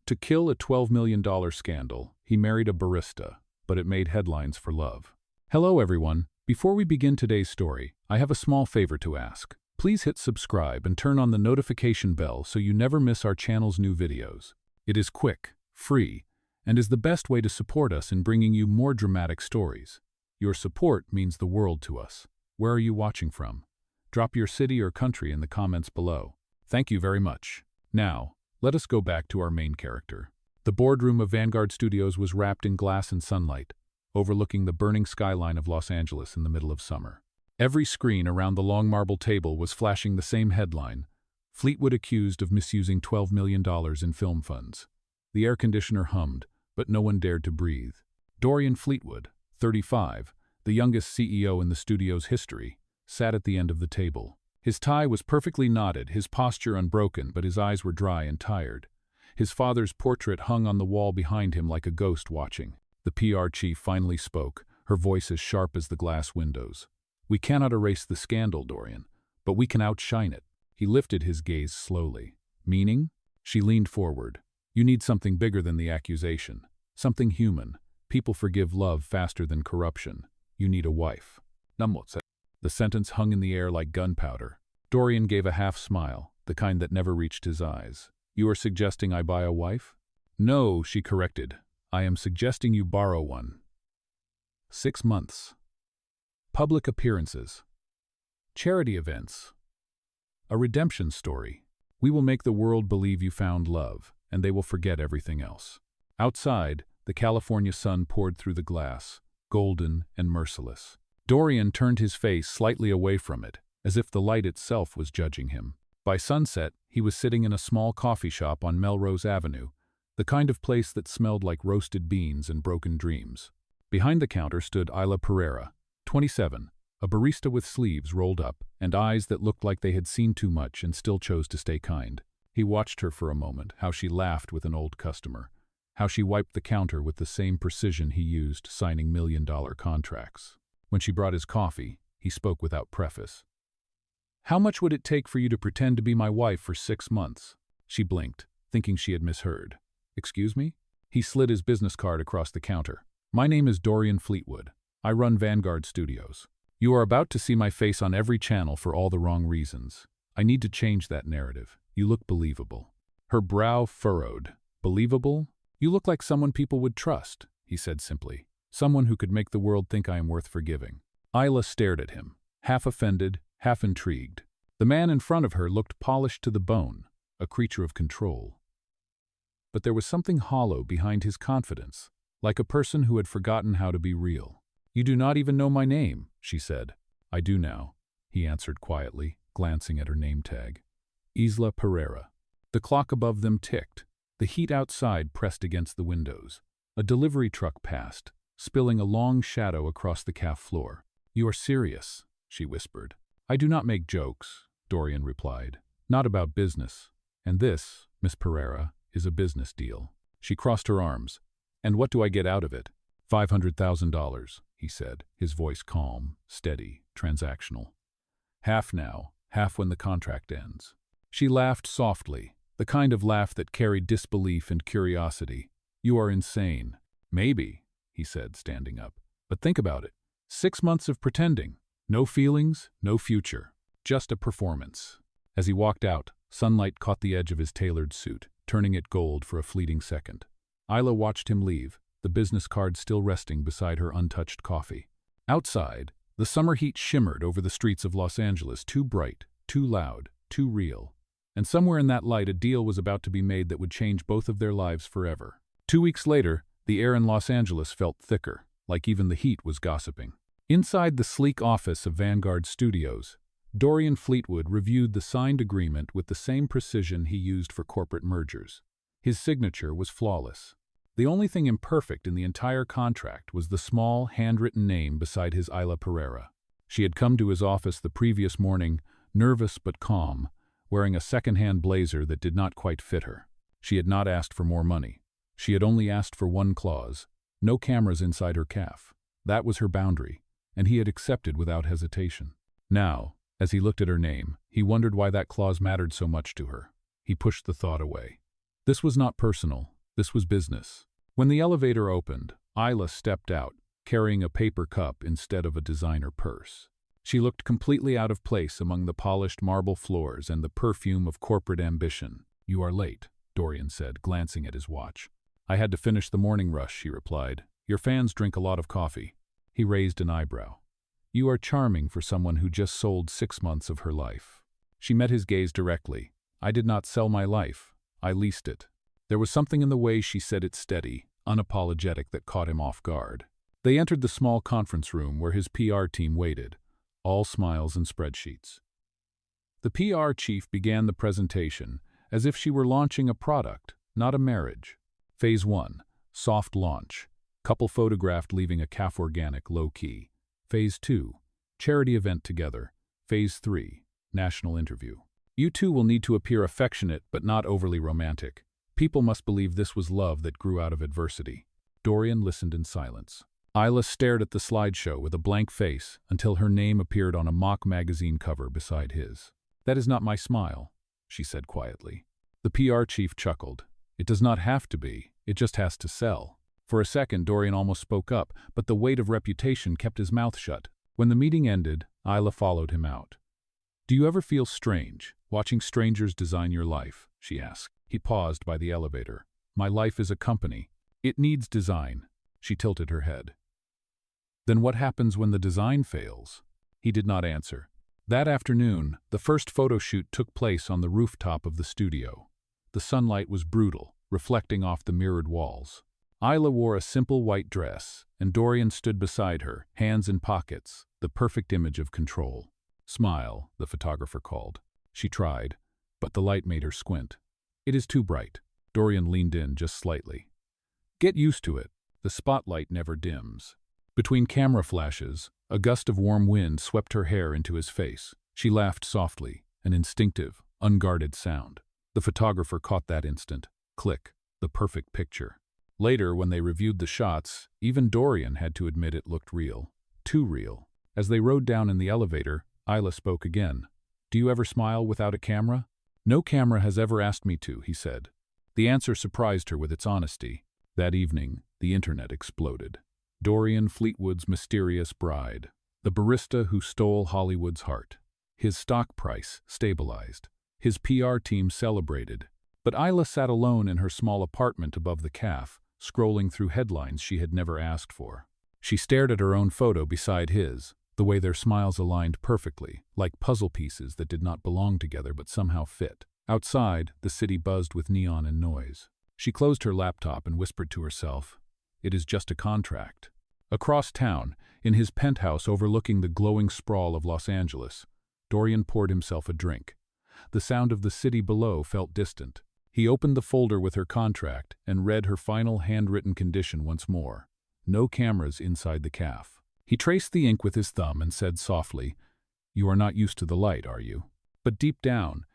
To kill a $12 million scandal, he married a barista, but it made headlines for love. Hello everyone, before we begin today's story, I have a small favor to ask. Please hit subscribe and turn on the notification bell so you never miss our channel's new videos. It is quick, free, and is the best way to support us in bringing you more dramatic stories. Your support means the world to us. Where are you watching from? Drop your city or country in the comments below. Thank you very much. Now, let us go back to our main character. The boardroom of Vanguard Studios was wrapped in glass and sunlight, overlooking the burning skyline of Los Angeles in the middle of summer. Every screen around the long marble table was flashing the same headline: Fleetwood accused of misusing $12 million in film funds. The air conditioner hummed, but no one dared to breathe. Dorian Fleetwood, 35, the youngest CEO in the studio's history, sat at the end of the table. His tie was perfectly knotted, his posture unbroken, but his eyes were dry and tired. His father's portrait hung on the wall behind him like a ghost watching. The PR chief finally spoke, her voice as sharp as the glass windows. "We cannot erase the scandal, Dorian, but we can outshine it." He lifted his gaze slowly. "Meaning?" She leaned forward. "You need something bigger than the accusation. Something human. People forgive love faster than corruption. You need a wife." The sentence hung in the air like gunpowder. Dorian gave a half smile, the kind that never reached his eyes. "You are suggesting I buy a wife?" "No," she corrected. "I am suggesting you borrow one." 6 months. Public appearances. Charity events. A redemption story. We will make the world believe you found love, and they will forget everything else. Outside, the California sun poured through the glass, golden and merciless. Dorian turned his face slightly away from it, as if the light itself was judging him. By sunset, he was sitting in a small coffee shop on Melrose Avenue, the kind of place that smelled like roasted beans and broken dreams. Behind the counter stood Isla Pereyra, 27, a barista with sleeves rolled up and eyes that looked like they had seen too much and still chose to stay kind. He watched her for a moment, how she laughed with an old customer, how she wiped the counter with the same precision he used signing million-dollar contracts. When she brought his coffee, he spoke without preface. "How much would it take for you to pretend to be my wife for 6 months?" She blinked, thinking she had misheard. "Excuse me?" He slid his business card across the counter. "My name is Dorian Fleetwood. I run Vanguard Studios. You are about to see my face on every channel for all the wrong reasons. I need to change that narrative. You look believable." Her brow furrowed. "Believable? You look like someone people would trust," he said simply. "Someone who could make the world think I am worth forgiving." Isla stared at him, half offended, half intrigued. The man in front of her looked polished to the bone, a creature of control. But there was something hollow behind his confidence, like a person who had forgotten how to be real. "You do not even know my name," she said. "I do now," he answered quietly, glancing at her name tag. Isla Pereyra. The clock above them ticked. The heat outside pressed against the windows. A delivery truck passed, spilling a long shadow across the cafe floor. "You are serious," she whispered. "I do not make jokes," Dorian replied. "Not about business. And this, Miss Pereyra, is a business deal." She crossed her arms. "And what do I get out of it?" $500,000, he said, his voice calm, steady, transactional. "Half now, half when the contract ends." She laughed softly, the kind of laugh that carried disbelief and curiosity. "You are insane." "Maybe," he said, standing up. "But think about it. 6 months of pretending. No feelings, no future. Just a performance." As he walked out, sunlight caught the edge of his tailored suit, turning it gold for a fleeting second. Isla watched him leave, the business card still resting beside her untouched coffee. Outside, the summer heat shimmered over the streets of Los Angeles, too bright, too loud, too real. And somewhere in that light a deal was about to be made that would change both of their lives forever. 2 weeks later, the air in Los Angeles felt thicker, like even the heat was gossiping. Inside the sleek office of Vanguard Studios, Dorian Fleetwood reviewed the signed agreement with the same precision he used for corporate mergers. His signature was flawless. The only thing imperfect in the entire contract was the small, handwritten name beside his Isla Pereyra. She had come to his office the previous morning, nervous but calm, wearing a second-hand blazer that did not quite fit her. She had not asked for more money. She had only asked for one clause: no cameras inside her cafe. That was her boundary, and he had accepted without hesitation. Now, as he looked at her name, he wondered why that clause mattered so much to her. He pushed the thought away. This was not personal. This was business. When the elevator opened, Isla stepped out, carrying a paper cup instead of a designer purse. She looked completely out of place among the polished marble floors and the perfume of corporate ambition. "You are late," Dorian said, glancing at his watch. "I had to finish the morning rush," she replied. "Your fans drink a lot of coffee." He raised an eyebrow. "You are charming for someone who just sold 6 months of her life." She met his gaze directly. "I did not sell my life. I leased it." There was something in the way she said it steady, unapologetic, that caught him off guard. They entered the small conference room where his PR team waited, all smiles and spreadsheets. The PR chief began the presentation as if she were launching a product, not a marriage. Phase 1, soft launch. Couple photographed leaving a cafe organic low-key. Phase 2, charity event together. Phase 3, national interview. You two will need to appear affectionate but not overly romantic. People must believe this was love that grew out of adversity. Dorian listened in silence. Isla stared at the slideshow with a blank face until her name appeared on a mock magazine cover beside his. "That is not my smile," she said quietly. The PR chief chuckled. "It does not have to be, it just has to sell." For a second, Dorian almost spoke up, but the weight of reputation kept his mouth shut. When the meeting ended, Isla followed him out. "Do you ever feel strange, watching strangers design your life?" she asked. He paused by the elevator. "My life is a company. It needs design." She tilted her head. "Then what happens when the design fails?" He did not answer. That afternoon, the first photo shoot took place on the rooftop of the studio. The sunlight was brutal, reflecting off the mirrored walls. Isla wore a simple white dress, and Dorian stood beside her, hands in pockets, the perfect image of control. "Smile," the photographer called. She tried, but the light made her squint. "It is too bright." Dorian leaned in just slightly. "Get used to it. The spotlight never dims." Between camera flashes, a gust of warm wind swept her hair into his face. She laughed softly, an instinctive, unguarded sound. The photographer caught that instant. Click, the perfect picture. Later, when they reviewed the shots, even Dorian had to admit it looked real. Too real. As they rode down in the elevator, Isla spoke again. "Do you ever smile without a camera?" "No camera has ever asked me to," he said. The answer surprised her with its honesty. That evening, the internet exploded. Dorian Fleetwood's mysterious bride. The barista who stole Hollywood's heart. His stock price stabilized. His PR team celebrated. But Isla sat alone in her small apartment above the cafe, scrolling through headlines she had never asked for. She stared at her own photo beside his, the way their smiles aligned perfectly, like puzzle pieces that did not belong together but somehow fit. Outside, the city buzzed with neon and noise. She closed her laptop and whispered to herself, "It is just a contract." Across town, in his penthouse overlooking the glowing sprawl of Los Angeles, Dorian poured himself a drink. The sound of the city below felt distant. He opened the folder with her contract and read her final handwritten condition once more. No cameras inside the cafe. He traced the ink with his thumb and said softly, "You are not used to the light, are you?" But deep down,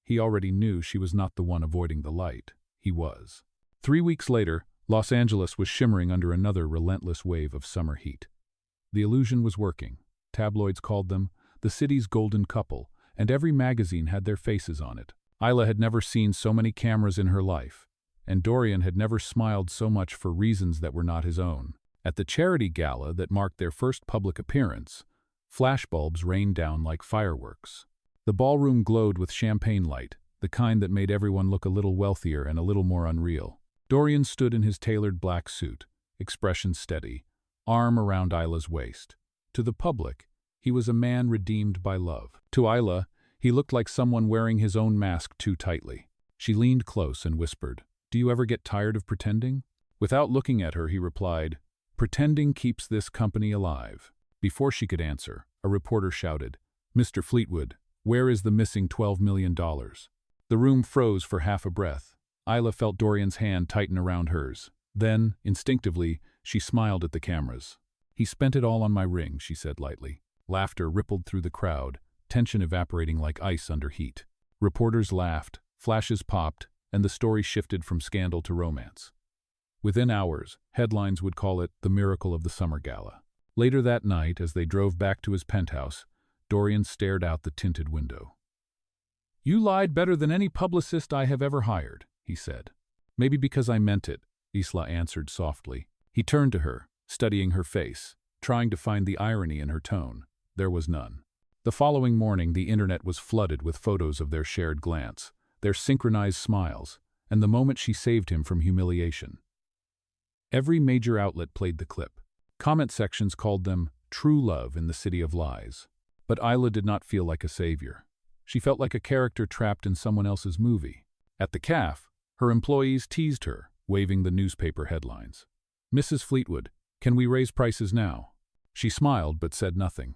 he already knew she was not the one avoiding the light. He was. 3 weeks later, Los Angeles was shimmering under another relentless wave of summer heat. The illusion was working. Tabloids called them the city's golden couple, and every magazine had their faces on it. Isla had never seen so many cameras in her life, and Dorian had never smiled so much for reasons that were not his own. At the charity gala that marked their first public appearance, flashbulbs rained down like fireworks. The ballroom glowed with champagne light, the kind that made everyone look a little wealthier and a little more unreal. Dorian stood in his tailored black suit, expression steady, arm around Isla's waist. To the public, he was a man redeemed by love. To Isla, he looked like someone wearing his own mask too tightly. She leaned close and whispered, "Do you ever get tired of pretending?" Without looking at her, he replied, "Pretending keeps this company alive." Before she could answer, a reporter shouted, "Mr. Fleetwood, where is the missing $12 million?" The room froze for half a breath. Isla felt Dorian's hand tighten around hers. Then, instinctively, she smiled at the cameras. "He spent it all on my ring," she said lightly. Laughter rippled through the crowd, tension evaporating like ice under heat. Reporters laughed, flashes popped, and the story shifted from scandal to romance. Within hours, headlines would call it the miracle of the summer gala. Later that night, as they drove back to his penthouse, Dorian stared out the tinted window. "You lied better than any publicist I have ever hired," he said. Maybe because I meant it, Isla answered softly. He turned to her, studying her face, trying to find the irony in her tone. There was none. The following morning, the internet was flooded with photos of their shared glance, their synchronized smiles, and the moment she saved him from humiliation. Every major outlet played the clip. Comment sections called them true love in the city of lies. But Isla did not feel like a savior. She felt like a character trapped in someone else's movie. At the cafe, her employees teased her, waving the newspaper headlines. "Mrs. Fleetwood, can we raise prices now?" She smiled but said nothing.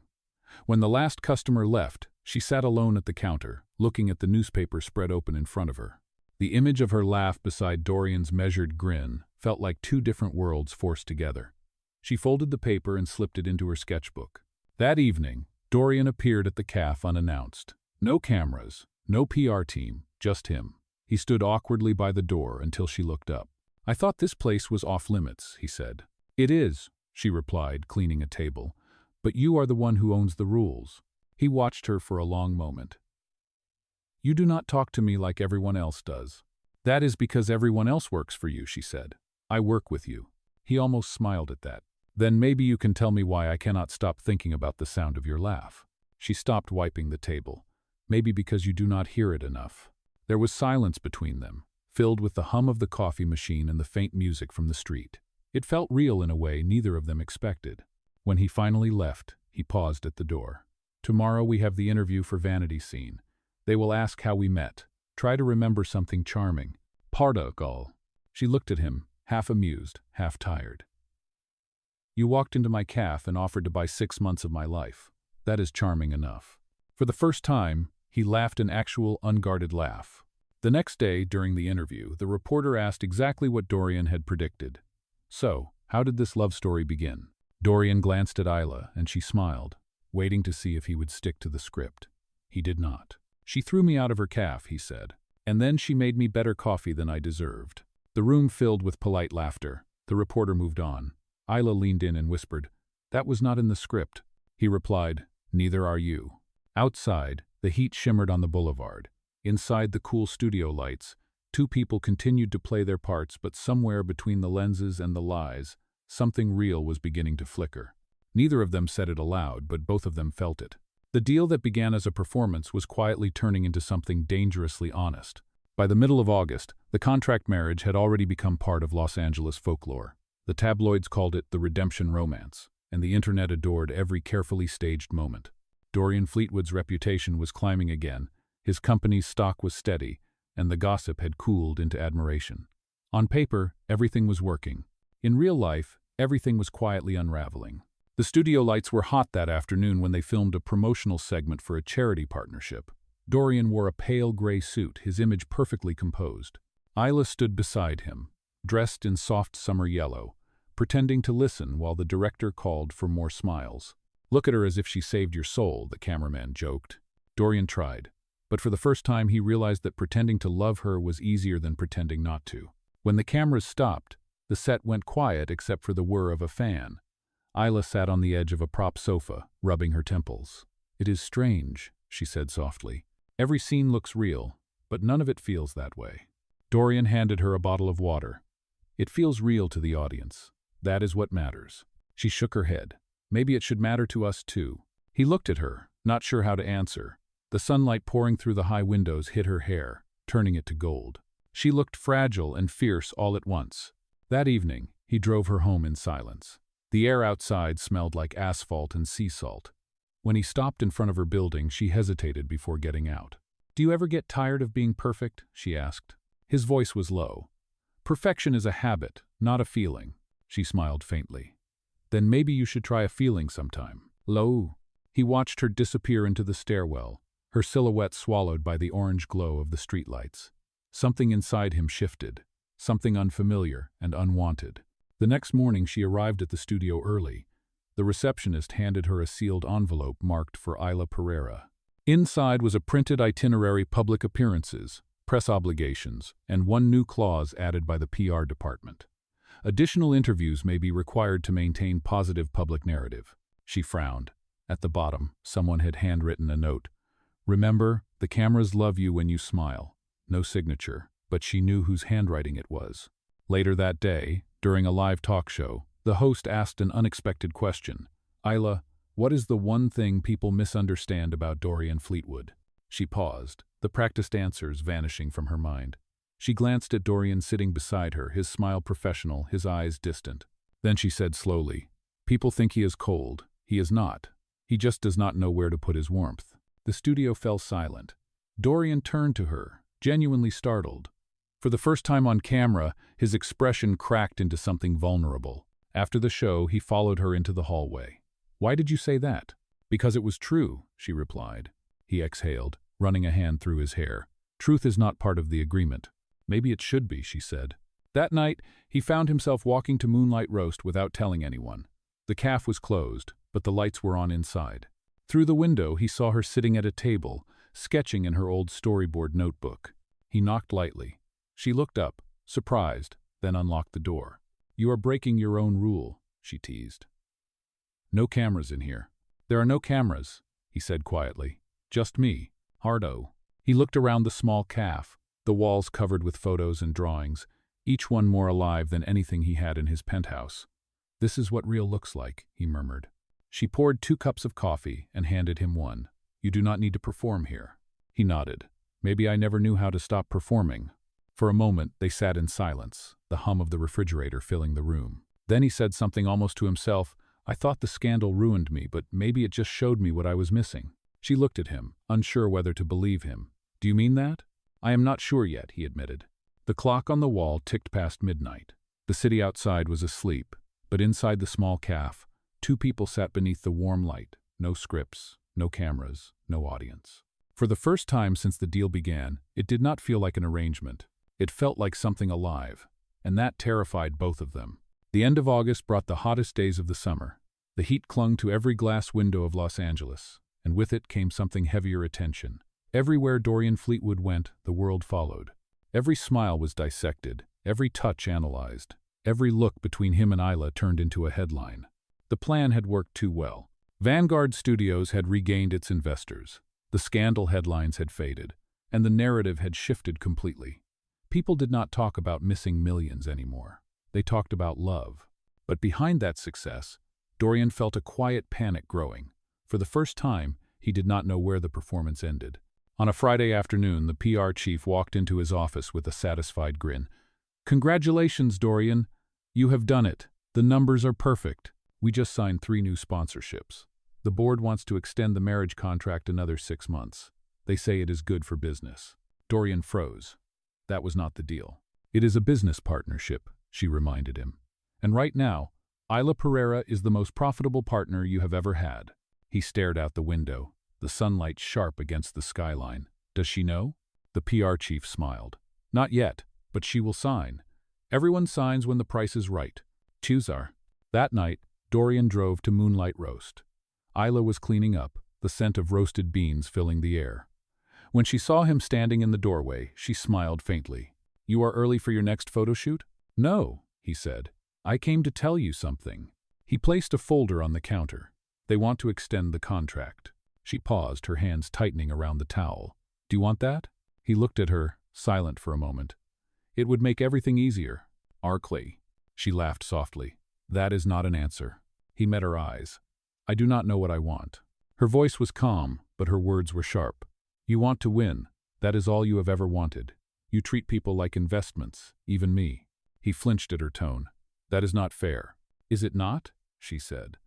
When the last customer left, she sat alone at the counter, looking at the newspaper spread open in front of her. The image of her laugh beside Dorian's measured grin felt like two different worlds forced together. She folded the paper and slipped it into her sketchbook. That evening, Dorian appeared at the cafe unannounced. No cameras, no PR team, just him. He stood awkwardly by the door until she looked up. "I thought this place was off limits," he said. "It is," she replied, cleaning a table. "But you are the one who owns the rules." He watched her for a long moment. "You do not talk to me like everyone else does." "That is because everyone else works for you," she said. "I work with you." He almost smiled at that. "Then maybe you can tell me why I cannot stop thinking about the sound of your laugh." She stopped wiping the table. "Maybe because you do not hear it enough." There was silence between them, filled with the hum of the coffee machine and the faint music from the street. It felt real in a way neither of them expected. When he finally left, he paused at the door. "Tomorrow we have the interview for Vanity Scene. They will ask how we met. Try to remember something charming." "Pardon." She looked at him, half amused, half tired. "You walked into my cafe and offered to buy 6 months of my life. That is charming enough." For the first time, he laughed an actual, unguarded laugh. The next day, during the interview, the reporter asked exactly what Dorian had predicted. "So, how did this love story begin?" Dorian glanced at Isla, and she smiled, waiting to see if he would stick to the script. He did not. "She threw me out of her cafe," he said. "And then she made me better coffee than I deserved." The room filled with polite laughter. The reporter moved on. Isla leaned in and whispered, "That was not in the script." He replied, "Neither are you." Outside, the heat shimmered on the boulevard. Inside the cool studio lights, two people continued to play their parts, but somewhere between the lenses and the lies, something real was beginning to flicker. Neither of them said it aloud, but both of them felt it. The deal that began as a performance was quietly turning into something dangerously honest. By the middle of August, the contract marriage had already become part of Los Angeles folklore. The tabloids called it the redemption romance, and the internet adored every carefully staged moment. Dorian Fleetwood's reputation was climbing again, his company's stock was steady, and the gossip had cooled into admiration. On paper, everything was working. In real life, everything was quietly unraveling. The studio lights were hot that afternoon when they filmed a promotional segment for a charity partnership. Dorian wore a pale gray suit, his image perfectly composed. Isla stood beside him, dressed in soft summer yellow, pretending to listen while the director called for more smiles. "Look at her as if she saved your soul," the cameraman joked. Dorian tried, but for the first time he realized that pretending to love her was easier than pretending not to. When the cameras stopped, the set went quiet except for the whir of a fan. Isla sat on the edge of a prop sofa, rubbing her temples. "It is strange," she said softly. "Every scene looks real, but none of it feels that way." Dorian handed her a bottle of water. "It feels real to the audience. That is what matters." She shook her head. "Maybe it should matter to us too." He looked at her, not sure how to answer. The sunlight pouring through the high windows hit her hair, turning it to gold. She looked fragile and fierce all at once. That evening, he drove her home in silence. The air outside smelled like asphalt and sea salt. When he stopped in front of her building, she hesitated before getting out. "Do you ever get tired of being perfect?" she asked. His voice was low. "Perfection is a habit, not a feeling." She smiled faintly. "Then maybe you should try a feeling sometime." Low. He watched her disappear into the stairwell, her silhouette swallowed by the orange glow of the streetlights. Something inside him shifted, something unfamiliar and unwanted. The next morning she arrived at the studio early. The receptionist handed her a sealed envelope marked for Isla Pereyra. Inside was a printed itinerary, public appearances, press obligations, and one new clause added by the PR department. Additional interviews may be required to maintain positive public narrative. She frowned. At the bottom, someone had handwritten a note. "Remember, the cameras love you when you smile." No signature, but she knew whose handwriting it was. Later that day, during a live talk show, the host asked an unexpected question. Isla, what is the one thing people misunderstand about Dorian Fleetwood? She paused, the practiced answers vanishing from her mind. She glanced at Dorian sitting beside her, his smile professional, his eyes distant. Then she said slowly, people think he is cold. He is not. He just does not know where to put his warmth. The studio fell silent. Dorian turned to her, genuinely startled. For the first time on camera, his expression cracked into something vulnerable. After the show, he followed her into the hallway. Why did you say that? Because it was true, she replied. He exhaled, running a hand through his hair. Truth is not part of the agreement. Maybe it should be, she said. That night, he found himself walking to Moonlight Roast without telling anyone. The cafe was closed, but the lights were on inside. Through the window, he saw her sitting at a table, sketching in her old storyboard notebook. He knocked lightly. She looked up, surprised, then unlocked the door. You are breaking your own rule, she teased. No cameras in here. There are no cameras, he said quietly. Just me, Hardo. He looked around the small cafe, the walls covered with photos and drawings, each one more alive than anything he had in his penthouse. This is what real looks like, he murmured. She poured 2 cups of coffee and handed him one. You do not need to perform here. He nodded. Maybe I never knew how to stop performing. For a moment, they sat in silence, the hum of the refrigerator filling the room. Then he said something almost to himself. I thought the scandal ruined me, but maybe it just showed me what I was missing. She looked at him, unsure whether to believe him. Do you mean that? I am not sure yet, he admitted. The clock on the wall ticked past midnight. The city outside was asleep, but inside the small cafe, 2 people sat beneath the warm light. No scripts, no cameras, no audience. For the first time since the deal began, it did not feel like an arrangement. It felt like something alive, and that terrified both of them. The end of August brought the hottest days of the summer. The heat clung to every glass window of Los Angeles, and with it came something heavier attention. Everywhere Dorian Fleetwood went, the world followed. Every smile was dissected, every touch analyzed. Every look between him and Isla turned into a headline. The plan had worked too well. Vanguard Studios had regained its investors. The scandal headlines had faded, and the narrative had shifted completely. People did not talk about missing millions anymore. They talked about love. But behind that success, Dorian felt a quiet panic growing. For the first time, he did not know where the performance ended. On a Friday afternoon, the PR chief walked into his office with a satisfied grin. Congratulations, Dorian. You have done it. The numbers are perfect. We just signed 3 new sponsorships. The board wants to extend the marriage contract another 6 months. They say it is good for business. Dorian froze. That was not the deal. It is a business partnership, she reminded him. And right now, Isla Pereyra is the most profitable partner you have ever had. He stared out the window, the sunlight sharp against the skyline. Does she know? The PR chief smiled. Not yet, but she will sign. Everyone signs when the price is right. Choosar. That night, Dorian drove to Moonlight Roast. Isla was cleaning up, the scent of roasted beans filling the air. When she saw him standing in the doorway, she smiled faintly. You are early for your next photo shoot? No, he said. I came to tell you something. He placed a folder on the counter. They want to extend the contract. She paused, her hands tightening around the towel. Do you want that? He looked at her, silent for a moment. It would make everything easier. Arkley. She laughed softly. That is not an answer. He met her eyes. I do not know what I want. Her voice was calm, but her words were sharp. You want to win. That is all you have ever wanted. You treat people like investments, even me. He flinched at her tone. That is not fair. Is it not? She said.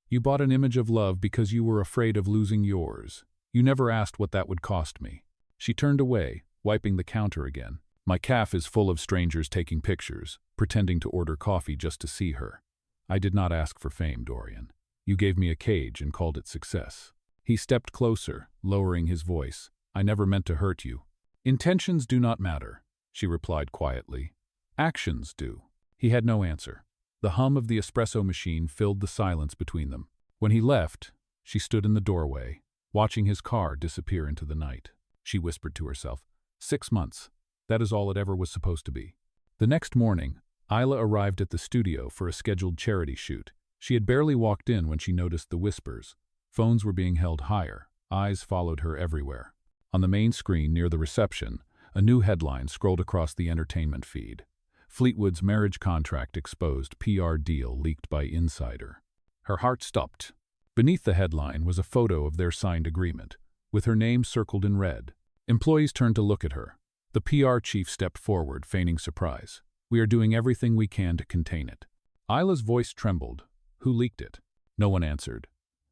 You bought an image of love because you were afraid of losing yours. You never asked what that would cost me. She turned away, wiping the counter again. My cafe is full of strangers taking pictures, pretending to order coffee just to see her. I did not ask for fame, Dorian. You gave me a cage and called it success. He stepped closer, lowering his voice. I never meant to hurt you. Intentions do not matter, she replied quietly. Actions do. He had no answer. The hum of the espresso machine filled the silence between them. When he left, she stood in the doorway, watching his car disappear into the night. She whispered to herself, 6 months. That is all it ever was supposed to be. The next morning, Isla arrived at the studio for a scheduled charity shoot. She had barely walked in when she noticed the whispers. Phones were being held higher. Eyes followed her everywhere. On the main screen near the reception, A new headline scrolled across the entertainment feed. Fleetwood's marriage contract exposed, PR deal leaked by insider. Her heart stopped. Beneath the headline was a photo of their signed agreement, with her name circled in red. Employees turned to look at her. The PR chief stepped forward, feigning surprise. "We are doing everything we can to contain it." Isla's voice trembled. "Who leaked it?" No one answered.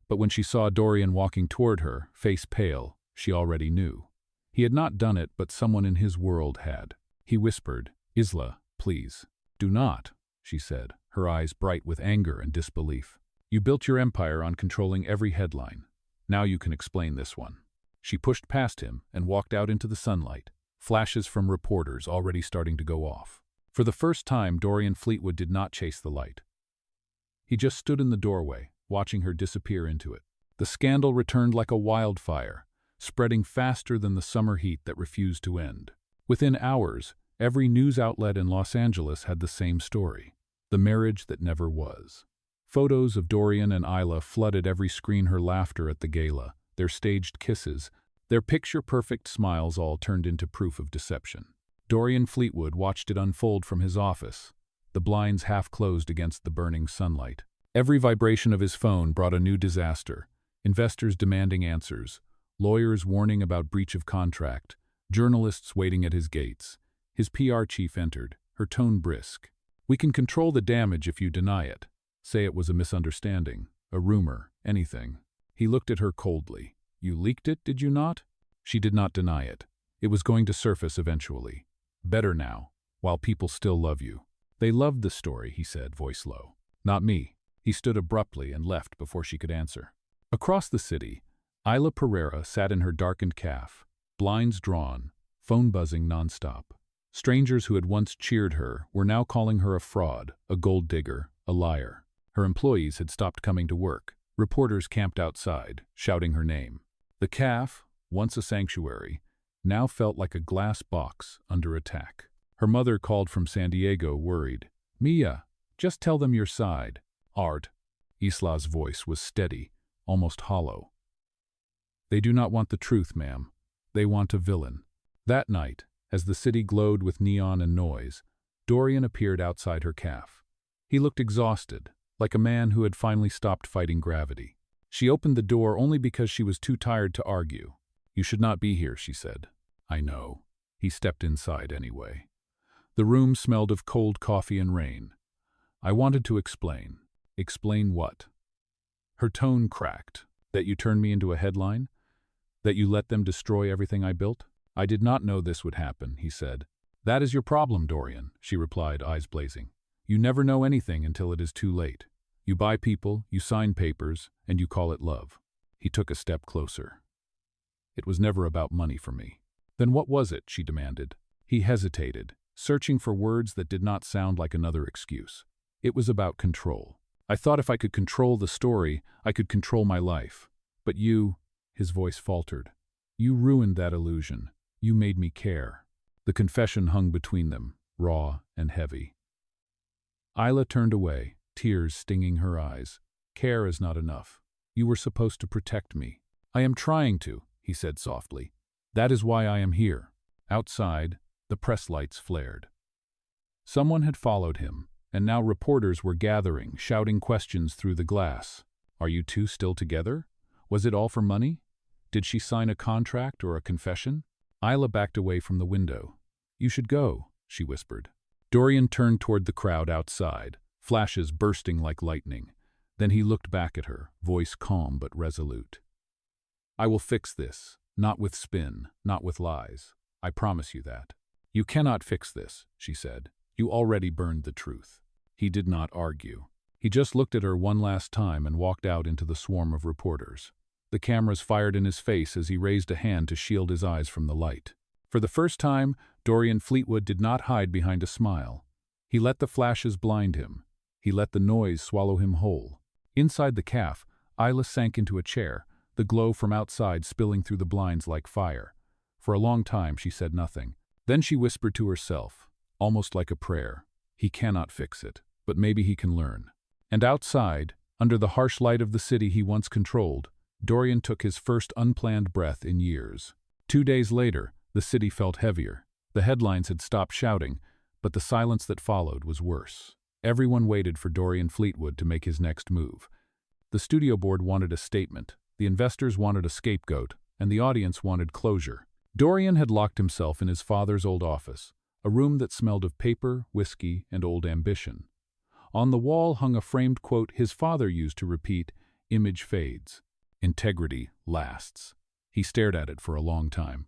But when she saw Dorian walking toward her, face pale, she already knew. He had not done it, but someone in his world had. He whispered, "Isla, please." "Do not," she said, her eyes bright with anger and disbelief. "You built your empire on controlling every headline. Now you can explain this one." She pushed past him and walked out into the sunlight, flashes from reporters already starting to go off. For the first time, Dorian Fleetwood did not chase the light. He just stood in the doorway, watching her disappear into it. The scandal returned like a wildfire, spreading faster than the summer heat that refused to end. Within hours, every news outlet in Los Angeles had the same story: the marriage that never was. Photos of Dorian and Isla flooded every screen, her laughter at the gala, their staged kisses, their picture-perfect smiles all turned into proof of deception. Dorian Fleetwood watched it unfold from his office, the blinds half closed against the burning sunlight. Every vibration of his phone brought a new disaster: investors demanding answers, lawyers warning about breach of contract, journalists waiting at his gates. His PR chief entered, her tone brisk. "We can control the damage if you deny it. Say it was a misunderstanding, a rumor, anything." He looked at her coldly. "You leaked it, did you not?" She did not deny it. It was going to surface eventually. "Better now, while people still love you." "They loved the story," he said, voice low. "Not me." He stood abruptly and left before she could answer. Across the city, Isla Pereyra sat in her darkened cafe, blinds drawn, phone buzzing nonstop. Strangers who had once cheered her were now calling her a fraud, a gold digger, a liar. Her employees had stopped coming to work. Reporters camped outside, shouting her name. The cafe, once a sanctuary, now felt like a glass box under attack. Her mother called from San Diego, worried. "Mia, just tell them your side." "Art." Isla's voice was steady, almost hollow. "They do not want the truth, ma'am. They want a villain." That night, as the city glowed with neon and noise, Dorian appeared outside her cafe. He looked exhausted, like a man who had finally stopped fighting gravity. She opened the door only because she was too tired to argue. "You should not be here," she said. "I know." He stepped inside anyway. The room smelled of cold coffee and rain. "I wanted to explain." "Explain what?" Her tone cracked. "That you turned me into a headline? That you let them destroy everything I built?" "I did not know this would happen," he said. "That is your problem, Dorian," she replied, eyes blazing. "You never know anything until it is too late. You buy people, you sign papers, and you call it love." He took a step closer. "It was never about money for me." "Then what was it?" she demanded. He hesitated, searching for words that did not sound like another excuse. "It was about control. I thought if I could control the story, I could control my life. But you," his voice faltered, "you ruined that illusion. You made me care." The confession hung between them, raw and heavy. Isla turned away, tears stinging her eyes. "Care is not enough. You were supposed to protect me." "I am trying to," he said softly. "That is why I am here." Outside, the press lights flared. Someone had followed him, and now reporters were gathering, shouting questions through the glass. "Are you two still together? Was it all for money? Did she sign a contract or a confession?" Isla backed away from the window. "You should go," she whispered. Dorian turned toward the crowd outside, flashes bursting like lightning. Then he looked back at her, voice calm but resolute. "I will fix this, not with spin, not with lies. I promise you that." "You cannot fix this," she said. "You already burned the truth." He did not argue. He just looked at her one last time and walked out into the swarm of reporters. The cameras fired in his face as he raised a hand to shield his eyes from the light. For the first time, Dorian Fleetwood did not hide behind a smile. He let the flashes blind him. He let the noise swallow him whole. Inside the cafe, Isla sank into a chair, the glow from outside spilling through the blinds like fire. For a long time she said nothing. Then she whispered to herself, almost like a prayer, "He cannot fix it, but maybe he can learn." And outside, under the harsh light of the city he once controlled, Dorian took his first unplanned breath in years. 2 days later, the city felt heavier. The headlines had stopped shouting, but the silence that followed was worse. Everyone waited for Dorian Fleetwood to make his next move. The studio board wanted a statement, the investors wanted a scapegoat, and the audience wanted closure. Dorian had locked himself in his father's old office, a room that smelled of paper, whiskey, and old ambition. On the wall hung a framed quote his father used to repeat, "Image fades. Integrity lasts." He stared at it for a long time.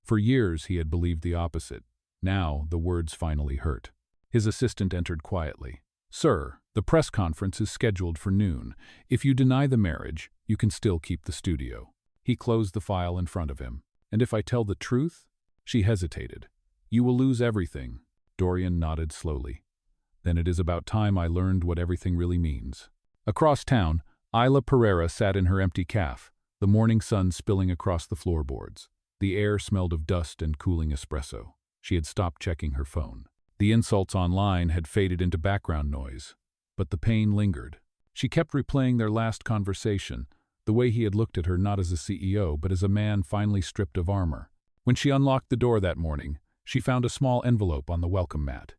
For years he had believed the opposite. Now the words finally hurt. His assistant entered quietly. "Sir, the press conference is scheduled for noon. If you deny the marriage, you can still keep the studio." He closed the file in front of him. "And if I tell the truth?" She hesitated. "You will lose everything." Dorian nodded slowly. "Then it is about time I learned what everything really means." Across town, Isla Pereyra sat in her empty cafe, the morning sun spilling across the floorboards. The air smelled of dust and cooling espresso. She had stopped checking her phone. The insults online had faded into background noise, but the pain lingered. She kept replaying their last conversation, the way he had looked at her not as a CEO but as a man finally stripped of armor. When she unlocked the door that morning, she found a small envelope on the welcome mat.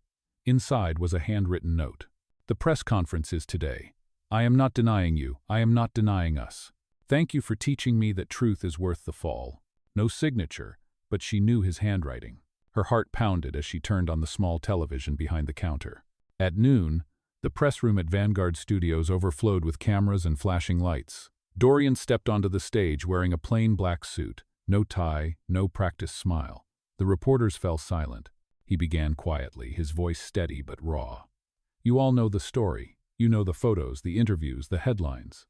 Inside was a handwritten note. "The press conference is today. I am not denying you. I am not denying us. Thank you for teaching me that truth is worth the fall." No signature, but she knew his handwriting. Her heart pounded as she turned on the small television behind the counter. At noon, the press room at Vanguard Studios overflowed with cameras and flashing lights. Dorian stepped onto the stage wearing a plain black suit, no tie, no practiced smile. The reporters fell silent. He began quietly, his voice steady but raw. "You all know the story. You know the photos, the interviews, the headlines.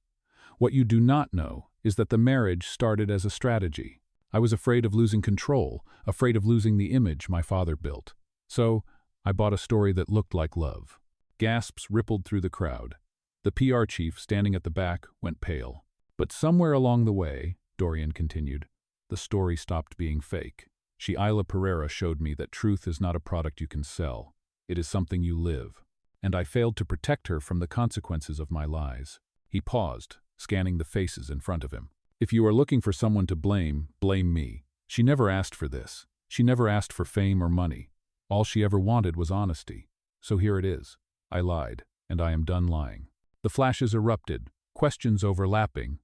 What you do not know is that the marriage started as a strategy. I was afraid of losing control, afraid of losing the image my father built. So, I bought a story that looked like love." Gasps rippled through the crowd. The PR chief, standing at the back, went pale. "But somewhere along the way," Dorian continued, "the story stopped being fake. Isla Pereyra showed me that truth is not a product you can sell. It is something you live. And I failed to protect her from the consequences of my lies." He paused, scanning the faces in front of him. "If you are looking for someone to blame, blame me. She never asked for this. She never asked for fame or money. All she ever wanted was honesty. So here it is. I lied, and I am done lying." The flashes erupted, questions overlapping.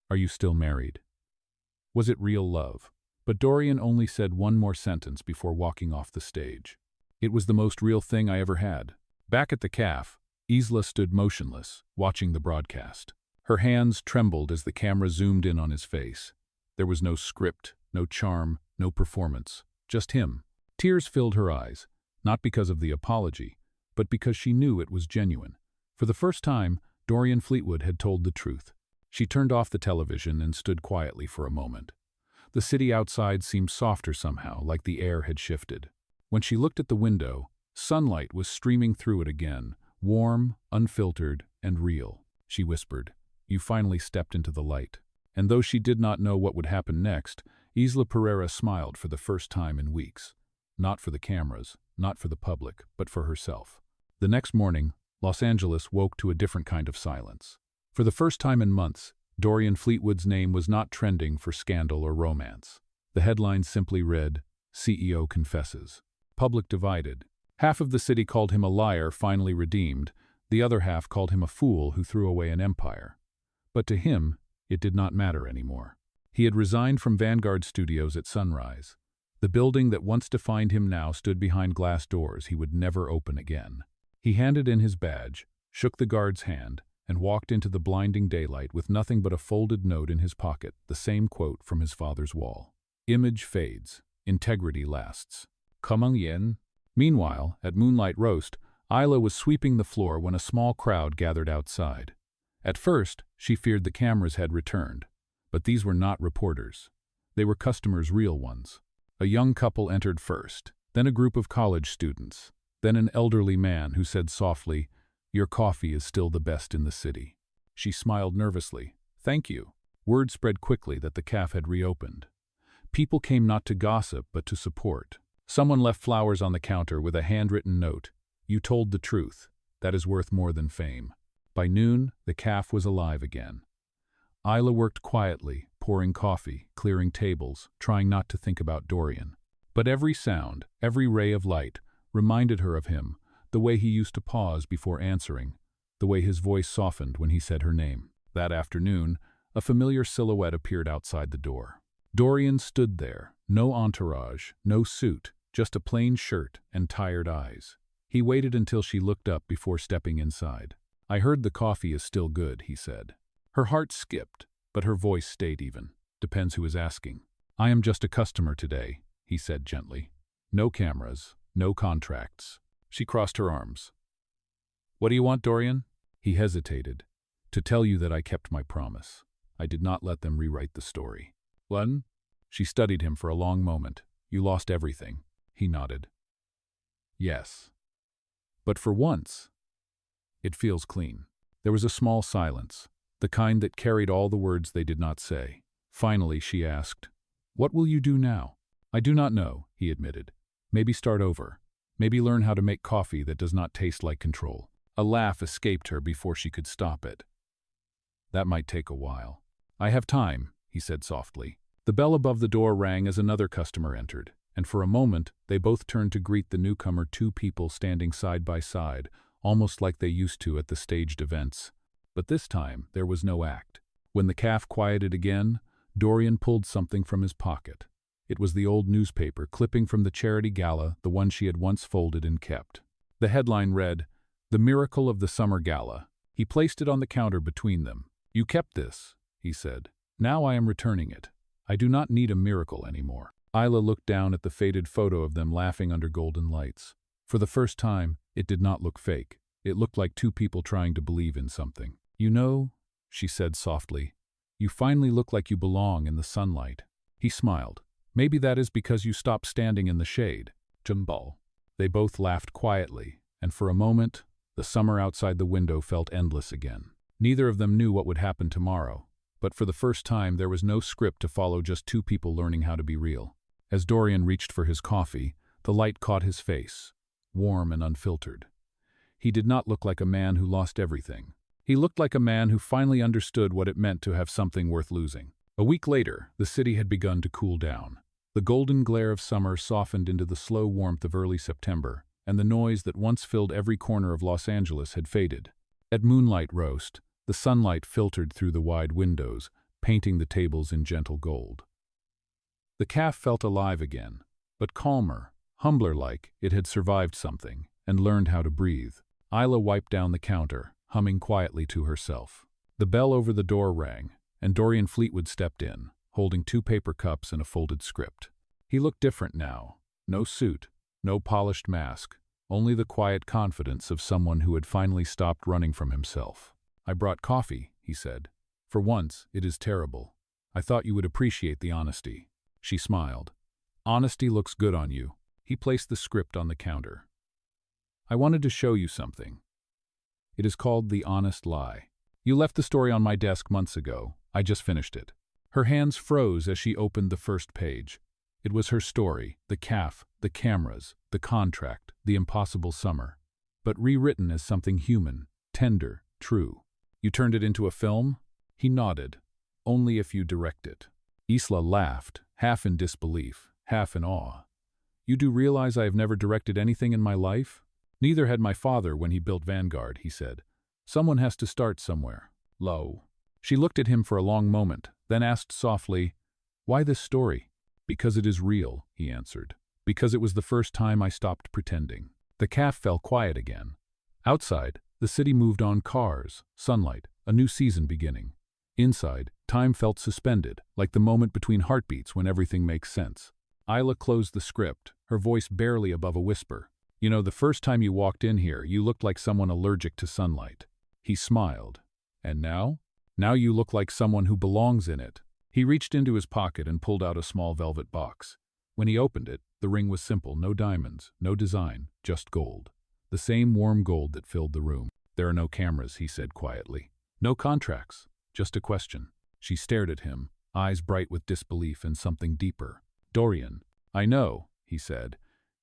"Are you still married? Was it real love?" But Dorian only said one more sentence before walking off the stage. "It was the most real thing I ever had." Back at the cafe, Isla stood motionless, watching the broadcast. Her hands trembled as the camera zoomed in on his face. There was no script, no charm, no performance, just him. Tears filled her eyes, not because of the apology, but because she knew it was genuine. For the first time, Dorian Fleetwood had told the truth. She turned off the television and stood quietly for a moment. The city outside seemed softer somehow, like the air had shifted. When she looked at the window, sunlight was streaming through it again, warm, unfiltered, and real. She whispered, "You finally stepped into the light." And though she did not know what would happen next, Isla Pereyra smiled for the first time in weeks. Not for the cameras, not for the public, but for herself. The next morning, Los Angeles woke to a different kind of silence. For the first time in months, Dorian Fleetwood's name was not trending for scandal or romance. The headlines simply read, "CEO confesses." Public divided. Half of the city called him a liar finally redeemed, the other half called him a fool who threw away an empire. But to him, it did not matter anymore. He had resigned from Vanguard Studios at sunrise. The building that once defined him now stood behind glass doors he would never open again. He handed in his badge, shook the guard's hand, and walked into the blinding daylight with nothing but a folded note in his pocket, the same quote from his father's wall. "Image fades, integrity lasts. Come yen." Meanwhile, at Moonlight Roast, Isla was sweeping the floor when a small crowd gathered outside. At first, she feared the cameras had returned, but these were not reporters. They were customers, real ones. A young couple entered first, then a group of college students, then an elderly man who said softly, "Your coffee is still the best in the city." She smiled nervously. "Thank you." Word spread quickly that the cafe had reopened. People came not to gossip but to support. Someone left flowers on the counter with a handwritten note. "You told the truth. That is worth more than fame." By noon, the cafe was alive again. Isla worked quietly, pouring coffee, clearing tables, trying not to think about Dorian. But every sound, every ray of light, reminded her of him, the way he used to pause before answering, the way his voice softened when he said her name. That afternoon, a familiar silhouette appeared outside the door. Dorian stood there, no entourage, no suit, just a plain shirt and tired eyes. He waited until she looked up before stepping inside. "I heard the coffee is still good," he said. Her heart skipped, but her voice stayed even. "Depends who is asking." "I am just a customer today," he said gently. "No cameras, no contracts." She crossed her arms. "What do you want, Dorian?" He hesitated. "To tell you that I kept my promise. I did not let them rewrite the story." "One?" She studied him for a long moment. "You lost everything." He nodded. "Yes. But for once, it feels clean." There was a small silence, the kind that carried all the words they did not say. Finally, she asked, "What will you do now?" "I do not know," he admitted. "Maybe start over. Maybe learn how to make coffee that does not taste like control." A laugh escaped her before she could stop it. "That might take a while." "I have time," he said softly. The bell above the door rang as another customer entered, and for a moment they both turned to greet the newcomer, two people standing side by side, almost like they used to at the staged events. But this time there was no act. When the cafe quieted again, Dorian pulled something from his pocket. It was the old newspaper clipping from the charity gala, the one she had once folded and kept. The headline read, "The Miracle of the Summer Gala." He placed it on the counter between them. "You kept this," he said. "Now I am returning it. I do not need a miracle anymore." Isla looked down at the faded photo of them laughing under golden lights. For the first time, it did not look fake. It looked like two people trying to believe in something. "You know," she said softly, "you finally look like you belong in the sunlight." He smiled. "Maybe that is because you stopped standing in the shade." Jumbal. They both laughed quietly, and for a moment, the summer outside the window felt endless again. Neither of them knew what would happen tomorrow, but for the first time there was no script to follow, just two people learning how to be real. As Dorian reached for his coffee, the light caught his face, warm and unfiltered. He did not look like a man who lost everything. He looked like a man who finally understood what it meant to have something worth losing. A week later, the city had begun to cool down. The golden glare of summer softened into the slow warmth of early September, and the noise that once filled every corner of Los Angeles had faded. At moonlight roast, the sunlight filtered through the wide windows, painting the tables in gentle gold. The cafe felt alive again, but calmer, humbler-like it had survived something and learned how to breathe. Isla wiped down the counter, humming quietly to herself. The bell over the door rang, and Dorian Fleetwood stepped in, holding 2 paper cups and a folded script. He looked different now. No suit, no polished mask, only the quiet confidence of someone who had finally stopped running from himself. "I brought coffee," he said. "For once, it is terrible. I thought you would appreciate the honesty." She smiled. "Honesty looks good on you." He placed the script on the counter. "I wanted to show you something. It is called The Honest Lie. You left the story on my desk months ago. I just finished it." Her hands froze as she opened the first page. It was her story, the cafe, the cameras, the contract, the impossible summer, but rewritten as something human, tender, true. "You turned it into a film?" He nodded. "Only if you direct it." Isla laughed, half in disbelief, half in awe. "You do realize I have never directed anything in my life?" "Neither had my father when he built Vanguard," he said. "Someone has to start somewhere." Low. She looked at him for a long moment, then asked softly, "Why this story?" "Because it is real," he answered. "Because it was the first time I stopped pretending." The cafe fell quiet again. Outside, the city moved on, cars, sunlight, a new season beginning. Inside, time felt suspended, like the moment between heartbeats when everything makes sense. Isla closed the script, her voice barely above a whisper. "You know, the first time you walked in here, you looked like someone allergic to sunlight." He smiled. "And now? Now you look like someone who belongs in it." He reached into his pocket and pulled out a small velvet box. When he opened it, the ring was simple, no diamonds, no design, just gold. The same warm gold that filled the room. "There are no cameras," he said quietly. "No contracts, just a question." She stared at him, eyes bright with disbelief and something deeper. "Dorian, I know," he said.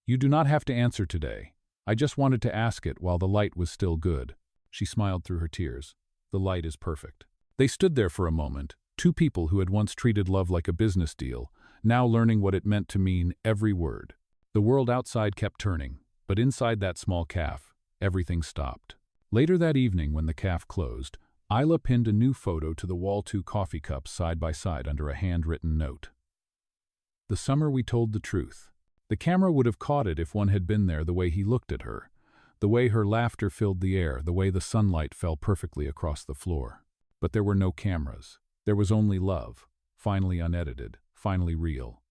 "You do not have to answer today. I just wanted to ask it while the light was still good." She smiled through her tears. "The light is perfect." They stood there for a moment, two people who had once treated love like a business deal, now learning what it meant to mean every word. The world outside kept turning, but inside that small calf, everything stopped. Later that evening, when the calf closed, Isla pinned a new photo to the wall, 2 coffee cups side by side under a handwritten note. The summer we told the truth. The camera would have caught it if one had been there, the way he looked at her, the way her laughter filled the air, the way the sunlight fell perfectly across the floor. But there were no cameras. There was only love, finally unedited, finally real.